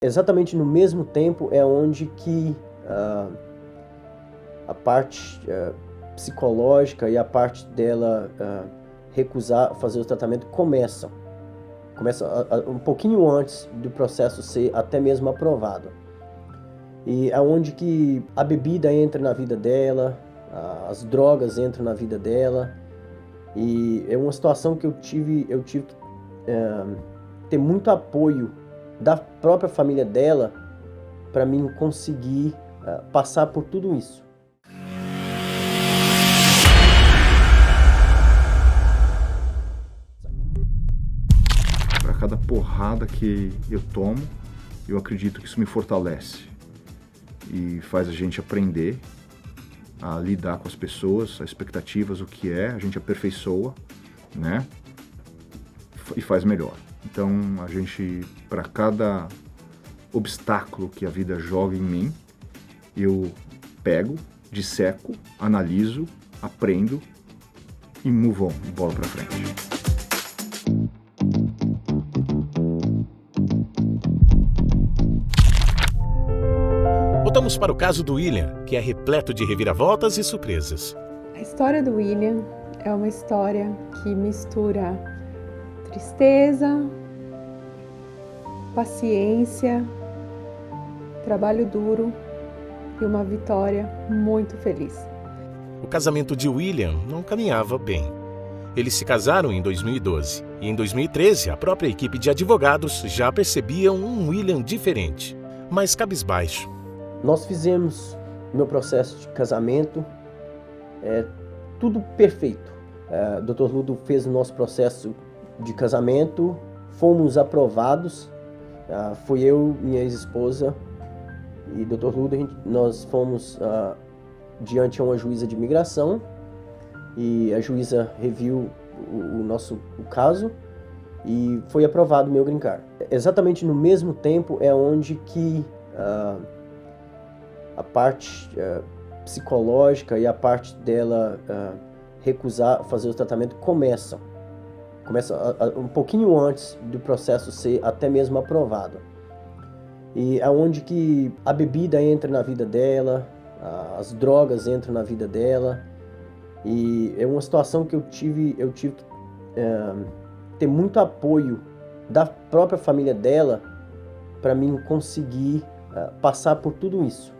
Exatamente no mesmo tempo é onde que a parte psicológica e a parte dela recusar fazer o tratamento começa um pouquinho antes do processo ser até mesmo aprovado. E é onde que a bebida entra na vida dela, as drogas entram na vida dela, e é uma situação que eu tive que ter muito apoio da própria família dela para mim conseguir passar por tudo isso. Para cada porrada que eu tomo, eu acredito que isso me fortalece e faz a gente aprender a lidar com as pessoas, as expectativas, o que é, a gente aperfeiçoa, né? E faz melhor. Então, a gente, para cada obstáculo que a vida joga em mim, eu pego, disseco, analiso, aprendo e move on, bola para frente. Voltamos para o caso do William, que é repleto de reviravoltas e surpresas. A história do William é uma história que mistura tristeza, paciência, trabalho duro e uma vitória muito feliz. O casamento de William não caminhava bem. Eles se casaram em 2012 e em 2013 a própria equipe de advogados já percebia um William diferente, mas cabisbaixo. Nós fizemos meu processo de casamento, tudo perfeito. O Dr. Ludo fez o nosso processo de casamento, fomos aprovados. Fui eu, minha ex-esposa e Dr. Ludo, nós fomos diante a uma juíza de imigração e a juíza reviu o caso e foi aprovado o meu green card. Exatamente no mesmo tempo é onde que a parte psicológica e a parte dela recusar fazer o tratamento começa um pouquinho antes do processo ser até mesmo aprovado. E é onde que a bebida entra na vida dela, as drogas entram na vida dela, e é uma situação que eu tive que ter muito apoio da própria família dela para mim conseguir passar por tudo isso.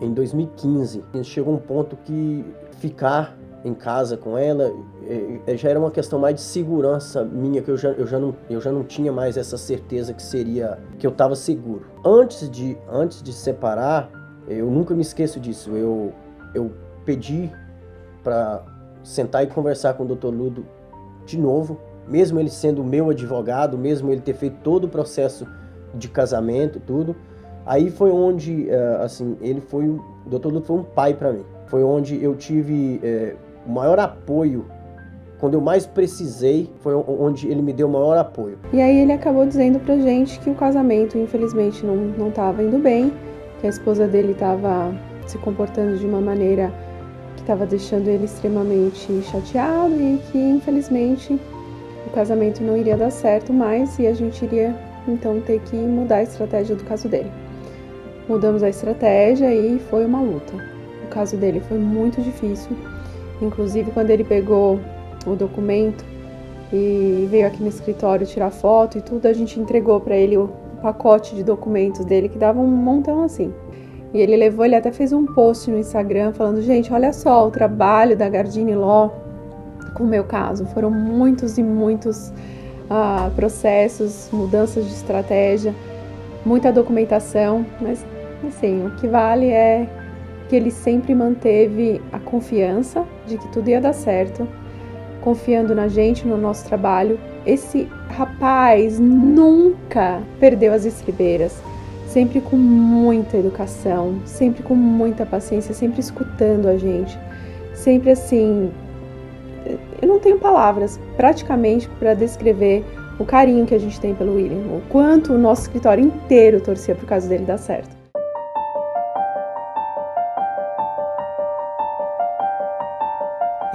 Em 2015, chegou um ponto que ficar em casa com ela já era uma questão mais de segurança minha, que eu já não tinha mais essa certeza que eu estava seguro. Antes de separar, eu nunca me esqueço disso, eu pedi para sentar e conversar com o Dr. Ludo de novo, mesmo ele sendo o meu advogado, mesmo ele ter feito todo o processo de casamento, tudo. Aí foi onde, o Dr. Ludo foi um pai para mim. Foi onde eu tive o maior apoio. Quando eu mais precisei, foi onde ele me deu o maior apoio. E aí ele acabou dizendo pra gente que o casamento, infelizmente, não estava indo bem, que a esposa dele estava se comportando de uma maneira que estava deixando ele extremamente chateado e que, infelizmente, o casamento não iria dar certo mais e a gente iria, então, ter que mudar a estratégia do caso dele. Mudamos a estratégia e foi uma luta. O caso dele foi muito difícil. Inclusive, quando ele pegou o documento e veio aqui no escritório tirar foto e tudo, a gente entregou para ele o pacote de documentos dele, que dava um montão assim. E ele levou, ele até fez um post no Instagram falando: gente, olha só o trabalho da Gardini Law com o meu caso. Foram muitos e muitos processos, mudanças de estratégia, muita documentação, mas assim, o que vale é que ele sempre manteve a confiança de que tudo ia dar certo, confiando na gente, no nosso trabalho. Esse rapaz nunca perdeu as estribeiras, sempre com muita educação, sempre com muita paciência, sempre escutando a gente, sempre assim, eu não tenho palavras praticamente para descrever o carinho que a gente tem pelo William, o quanto o nosso escritório inteiro torcia para o caso dele dar certo.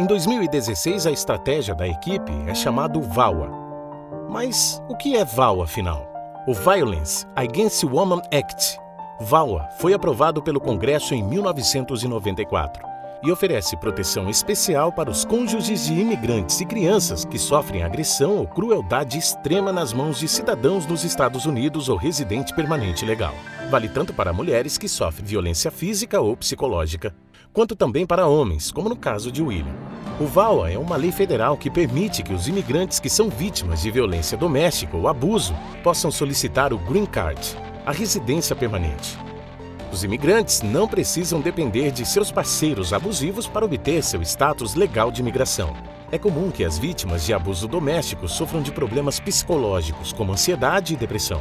Em 2016, a estratégia da equipe é chamada VAWA. Mas o que é VAWA, afinal? O Violence Against Women Act, VAWA, foi aprovado pelo Congresso em 1994 e oferece proteção especial para os cônjuges de imigrantes e crianças que sofrem agressão ou crueldade extrema nas mãos de cidadãos dos Estados Unidos ou residente permanente legal. Vale tanto para mulheres que sofrem violência física ou psicológica, quanto também para homens, como no caso de William. O VAWA é uma lei federal que permite que os imigrantes que são vítimas de violência doméstica ou abuso possam solicitar o Green Card, a residência permanente. Os imigrantes não precisam depender de seus parceiros abusivos para obter seu status legal de imigração. É comum que as vítimas de abuso doméstico sofram de problemas psicológicos, como ansiedade e depressão.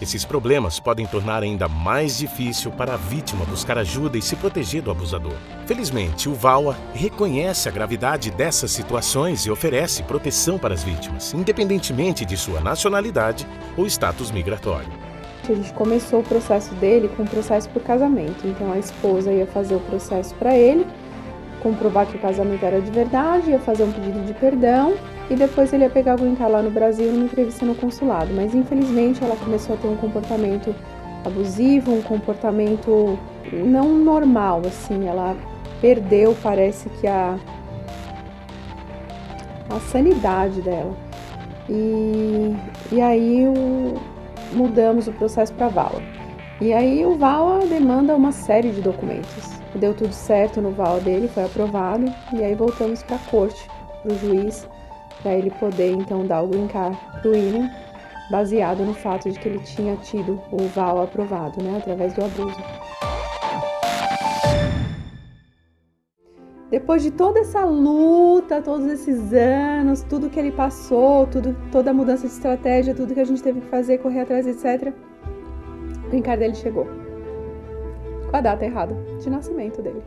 Esses problemas podem tornar ainda mais difícil para a vítima buscar ajuda e se proteger do abusador. Felizmente, o VAWA reconhece a gravidade dessas situações e oferece proteção para as vítimas, independentemente de sua nacionalidade ou status migratório. A gente começou o processo dele com um processo por casamento. Então a esposa ia fazer o processo para ele, comprovar que o casamento era de verdade, ia fazer um pedido de perdão e depois ele ia pegar o green card lá no Brasil numa entrevista no consulado. Mas infelizmente ela começou a ter um comportamento abusivo, um comportamento não normal, assim. Ela perdeu, parece que a sanidade dela. E aí mudamos o processo para VAWA. E aí o VAWA demanda uma série de documentos. Deu tudo certo no VAWA dele, foi aprovado, e aí voltamos para a corte, para o juiz, para ele poder então dar o green card para o William, baseado no fato de que ele tinha tido o VAWA aprovado, né, através do abuso. Depois de toda essa luta, todos esses anos, tudo que ele passou, toda a mudança de estratégia, tudo que a gente teve que fazer, correr atrás, etc., o green card dele chegou. Com a data errada de nascimento dele.